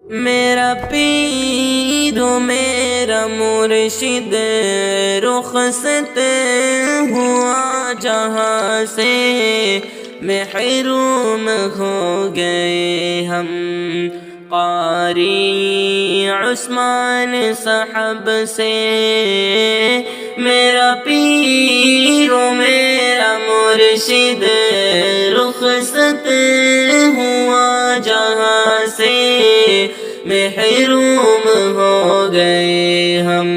میرا پیر و میرا مرشد رخصت ہوا جہاں سے، محروم ہو گئے ہم قاری عثمان صاحب سے۔ میرا پیر و میرا مرشد رخصت ہوا جہاں سے، محروم ہو گئے ہم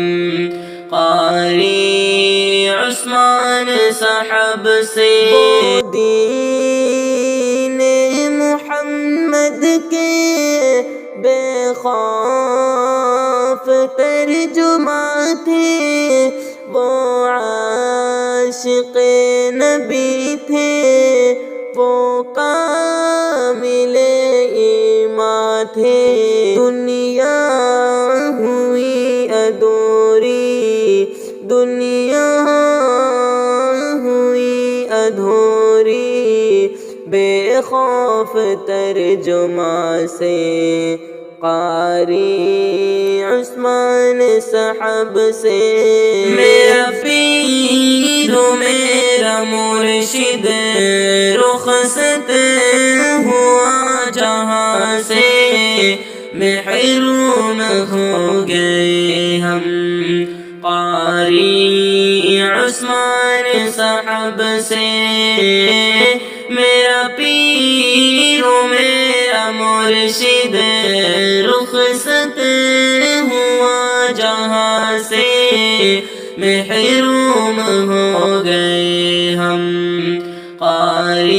قاری عثمان صاحب سے۔ دین محمد کے بے خوف ترجمہ تھے، وہ عاشق نبی تھے، وہ کامل ایمان تھے۔ دنیا ہوئی ادھوری، دنیا ہوئی ادھوری، بے خوف ترجمہ سے قاری عثمان صاحب سے۔ میرا پیر و میرا مرشد رخصت ہوا جہاں سے، محروم ہو گئے ہم قاری عثمان صاحب سے۔ میرا پیر و میرا مرشد رخصت ہوا جہاں سے، محروم ہو گئے ہم قاری